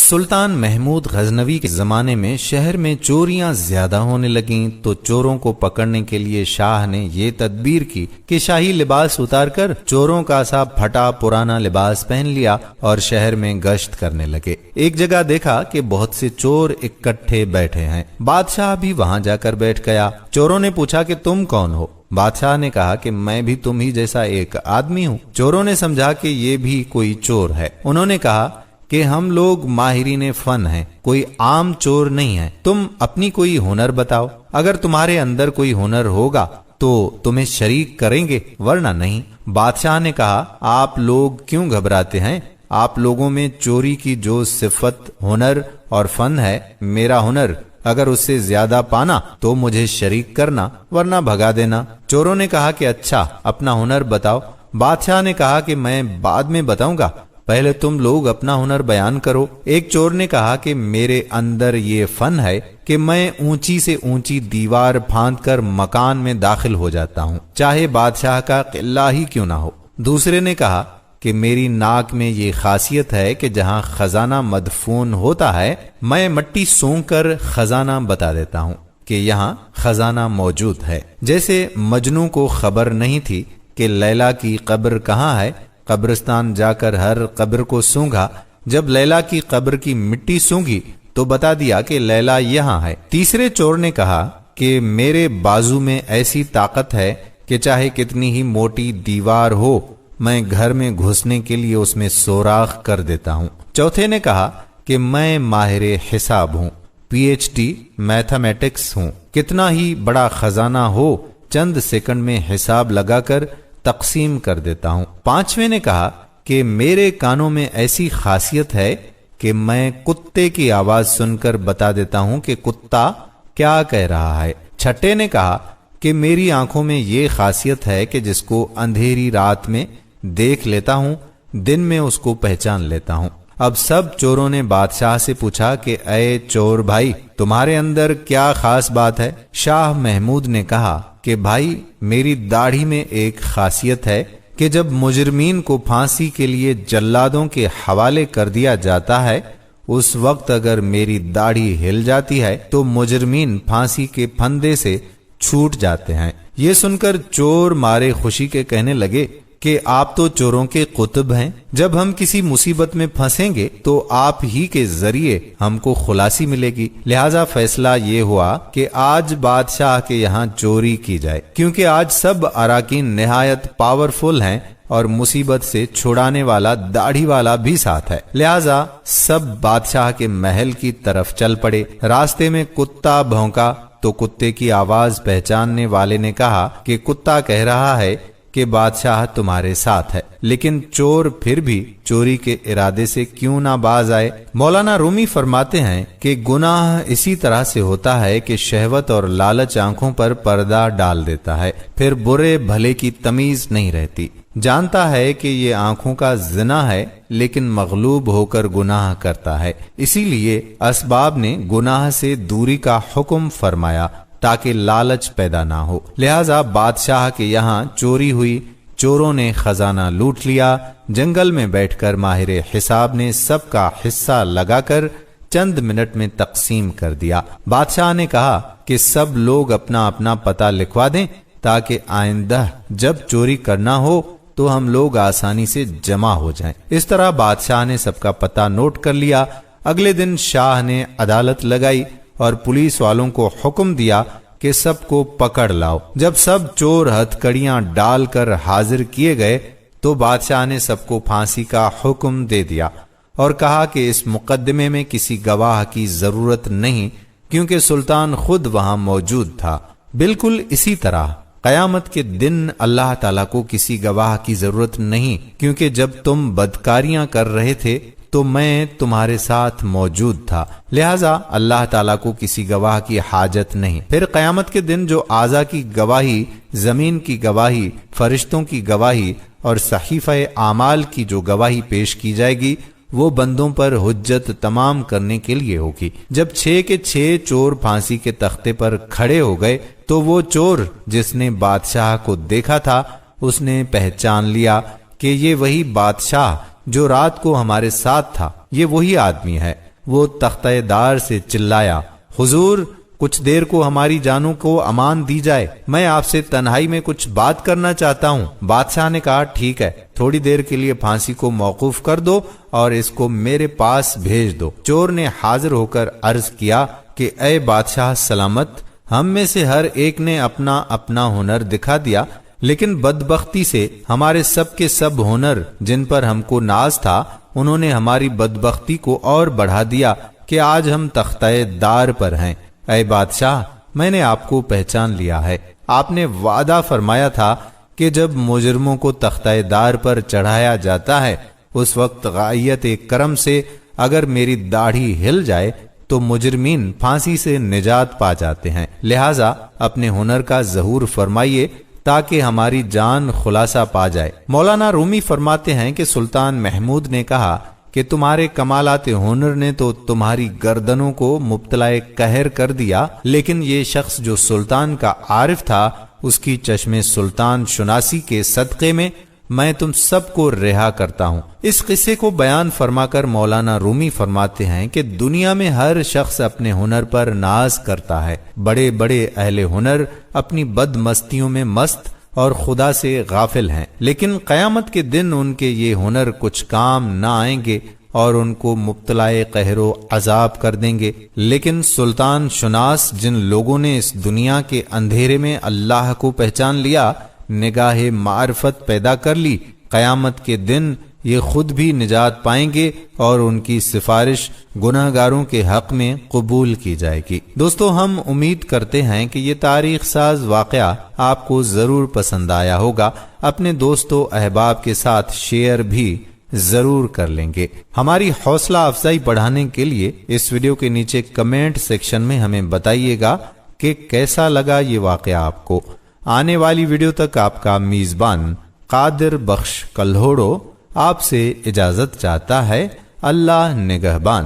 سلطان محمود غزنوی کے زمانے میں شہر میں چوریاں زیادہ ہونے لگیں تو چوروں کو پکڑنے کے لیے شاہ نے یہ تدبیر کی کہ شاہی لباس اتار کر چوروں کا سا پھٹا پرانا لباس پہن لیا اور شہر میں گشت کرنے لگے۔ ایک جگہ دیکھا کہ بہت سے چور اکٹھے بیٹھے ہیں۔ بادشاہ بھی وہاں جا کر بیٹھ گیا۔ چوروں نے پوچھا کہ تم کون ہو؟ بادشاہ نے کہا کہ میں بھی تم ہی جیسا ایک آدمی ہوں۔ چوروں نے سمجھا کہ یہ بھی کوئی چور ہے۔ انہوں نے کہا کہ ہم لوگ ماہرین فن ہیں، کوئی عام چور نہیں ہے، تم اپنی کوئی ہنر بتاؤ، اگر تمہارے اندر کوئی ہنر ہوگا تو تمہیں شریک کریں گے ورنہ نہیں۔ بادشاہ نے کہا آپ لوگ کیوں گھبراتے ہیں؟ آپ لوگوں میں چوری کی جو صفت ہنر اور فن ہے، میرا ہنر اگر اس سے زیادہ پانا تو مجھے شریک کرنا ورنہ بھگا دینا۔ چوروں نے کہا کہ اچھا اپنا ہنر بتاؤ۔ بادشاہ نے کہا کہ میں بعد میں بتاؤں گا، پہلے تم لوگ اپنا ہنر بیان کرو۔ ایک چور نے کہا کہ میرے اندر یہ فن ہے کہ میں اونچی سے اونچی دیوار پھاند کر مکان میں داخل ہو جاتا ہوں، چاہے بادشاہ کا قلعہ ہی کیوں نہ ہو۔ دوسرے نے کہا کہ میری ناک میں یہ خاصیت ہے کہ جہاں خزانہ مدفون ہوتا ہے میں مٹی سونگ کر خزانہ بتا دیتا ہوں کہ یہاں خزانہ موجود ہے۔ جیسے مجنوں کو خبر نہیں تھی کہ لیلا کی قبر کہاں ہے، قبرستان جا کر ہر قبر کو سونگا، جب لیلا کی قبر کی مٹی سونگی تو بتا دیا کہ لیلا یہاں ہے۔ تیسرے چور نے کہا کہ میرے بازو میں ایسی طاقت ہے کہ چاہے کتنی ہی موٹی دیوار ہو میں گھر میں گھسنے کے لیے اس میں سوراخ کر دیتا ہوں۔ چوتھے نے کہا کہ میں ماہر حساب ہوں، PhD میتھمیٹکس ہوں، کتنا ہی بڑا خزانہ ہو چند سیکنڈ میں حساب لگا کر تقسیم کر دیتا ہوں۔ پانچویں نے کہا کہ میرے کانوں میں ایسی خاصیت ہے کہ میں کتے کی آواز سن کر بتا دیتا ہوں کہ کتا کیا کہہ رہا ہے۔ چھٹے نے کہا کہ میری آنکھوں میں یہ خاصیت ہے کہ جس کو اندھیری رات میں دیکھ لیتا ہوں دن میں اس کو پہچان لیتا ہوں۔ اب سب چوروں نے بادشاہ سے پوچھا کہ اے چور بھائی تمہارے اندر کیا خاص بات ہے؟ شاہ محمود نے کہا کہ بھائی میری داڑھی میں ایک خاصیت ہے کہ جب مجرمین کو پھانسی کے لیے جلادوں کے حوالے کر دیا جاتا ہے اس وقت اگر میری داڑھی ہل جاتی ہے تو مجرمین پھانسی کے پھندے سے چھوٹ جاتے ہیں۔ یہ سن کر چور مارے خوشی کے کہنے لگے کہ آپ تو چوروں کے قطب ہیں، جب ہم کسی مصیبت میں پھنسیں گے تو آپ ہی کے ذریعے ہم کو خلاصی ملے گی، لہذا فیصلہ یہ ہوا کہ آج بادشاہ کے یہاں چوری کی جائے، کیونکہ آج سب اراکین نہایت پاورفل ہیں اور مصیبت سے چھڑانے والا داڑھی والا بھی ساتھ ہے، لہذا سب بادشاہ کے محل کی طرف چل پڑے۔ راستے میں کتا بھونکا تو کتے کی آواز پہچاننے والے نے کہا کہ کتا کہہ رہا ہے کہ بادشاہ تمہارے ساتھ ہے، لیکن چور پھر بھی چوری کے ارادے سے کیوں نہ باز آئے؟ مولانا رومی فرماتے ہیں کہ گناہ اسی طرح سے ہوتا ہے کہ شہوت اور لالچ آنکھوں پر پردہ ڈال دیتا ہے، پھر برے بھلے کی تمیز نہیں رہتی۔ جانتا ہے کہ یہ آنکھوں کا زنا ہے لیکن مغلوب ہو کر گناہ کرتا ہے، اسی لیے اسباب نے گناہ سے دوری کا حکم فرمایا تاکہ لالچ پیدا نہ ہو۔ لہذا بادشاہ کے یہاں چوری ہوئی، چوروں نے خزانہ لوٹ لیا، جنگل میں بیٹھ کر ماہر حساب نے سب کا حصہ لگا کر چند منٹ میں تقسیم کر دیا۔ بادشاہ نے کہا کہ سب لوگ اپنا اپنا پتہ لکھوا دیں تاکہ آئندہ جب چوری کرنا ہو تو ہم لوگ آسانی سے جمع ہو جائیں۔ اس طرح بادشاہ نے سب کا پتہ نوٹ کر لیا۔ اگلے دن شاہ نے عدالت لگائی اور پولیس والوں کو حکم دیا کہ سب کو پکڑ لاؤ۔ جب سب چور ہتھ کڑیاں ڈال کر حاضر کیے گئے تو بادشاہ نے سب کو پھانسی کا حکم دے دیا اور کہا کہ اس مقدمے میں کسی گواہ کی ضرورت نہیں کیونکہ سلطان خود وہاں موجود تھا۔ بالکل اسی طرح قیامت کے دن اللہ تعالیٰ کو کسی گواہ کی ضرورت نہیں کیونکہ جب تم بدکاریاں کر رہے تھے تو میں تمہارے ساتھ موجود تھا، لہذا اللہ تعالیٰ کو کسی گواہ کی حاجت نہیں۔ پھر قیامت کے دن جو اعضاء کی گواہی، زمین کی گواہی، فرشتوں کی گواہی اور صحیفہ اعمال کی جو گواہی پیش کی جائے گی وہ بندوں پر حجت تمام کرنے کے لیے ہوگی۔ جب 6 کے 6 چور پھانسی کے تختے پر کھڑے ہو گئے تو وہ چور جس نے بادشاہ کو دیکھا تھا اس نے پہچان لیا کہ یہ وہی بادشاہ جو رات کو ہمارے ساتھ تھا، یہ وہی آدمی ہے۔ وہ تختہ دار سے چلایا، حضور کچھ دیر کو ہماری جانوں کو امان دی جائے، میں آپ سے تنہائی میں کچھ بات کرنا چاہتا ہوں۔ بادشاہ نے کہا ٹھیک ہے، تھوڑی دیر کے لیے پھانسی کو موقوف کر دو اور اس کو میرے پاس بھیج دو۔ چور نے حاضر ہو کر عرض کیا کہ اے بادشاہ سلامت، ہم میں سے ہر ایک نے اپنا اپنا ہنر دکھا دیا، لیکن بدبختی سے ہمارے سب کے سب ہنر جن پر ہم کو ناز تھا انہوں نے ہماری بدبختی کو اور بڑھا دیا کہ آج ہم تختہ دار پر ہیں۔ اے بادشاہ، میں نے آپ کو پہچان لیا ہے، آپ نے وعدہ فرمایا تھا کہ جب مجرموں کو تختہ دار پر چڑھایا جاتا ہے اس وقت غائیت کرم سے اگر میری داڑھی ہل جائے تو مجرمین پھانسی سے نجات پا جاتے ہیں، لہٰذا اپنے ہنر کا ظہور فرمائیے تاکہ ہماری جان خلاصہ پا جائے۔ مولانا رومی فرماتے ہیں کہ سلطان محمود نے کہا کہ تمہارے کمالات ہنر نے تو تمہاری گردنوں کو مبتلا قہر کر دیا، لیکن یہ شخص جو سلطان کا عارف تھا اس کی چشم سلطان شناسی کے صدقے میں تم سب کو رہا کرتا ہوں۔ اس قصے کو بیان فرما کر مولانا رومی فرماتے ہیں کہ دنیا میں ہر شخص اپنے ہنر پر ناز کرتا ہے، بڑے بڑے اہل ہنر اپنی بد مستیوں میں مست اور خدا سے غافل ہیں، لیکن قیامت کے دن ان کے یہ ہنر کچھ کام نہ آئیں گے اور ان کو مبتلا قہر و عذاب کر دیں گے۔ لیکن سلطان شناس جن لوگوں نے اس دنیا کے اندھیرے میں اللہ کو پہچان لیا، نگاہ معرفت پیدا کر لی، قیامت کے دن یہ خود بھی نجات پائیں گے اور ان کی سفارش گناہگاروں کے حق میں قبول کی جائے گی۔ دوستو، ہم امید کرتے ہیں کہ یہ تاریخ ساز واقعہ آپ کو ضرور پسند آیا ہوگا، اپنے دوستو احباب کے ساتھ شیئر بھی ضرور کر لیں گے۔ ہماری حوصلہ افزائی بڑھانے کے لیے اس ویڈیو کے نیچے کمنٹ سیکشن میں ہمیں بتائیے گا کہ کیسا لگا یہ واقعہ آپ کو۔ آنے والی ویڈیو تک آپ کا میزبان قادر بخش کلہوڑو آپ سے اجازت چاہتا ہے۔ اللہ نگہبان۔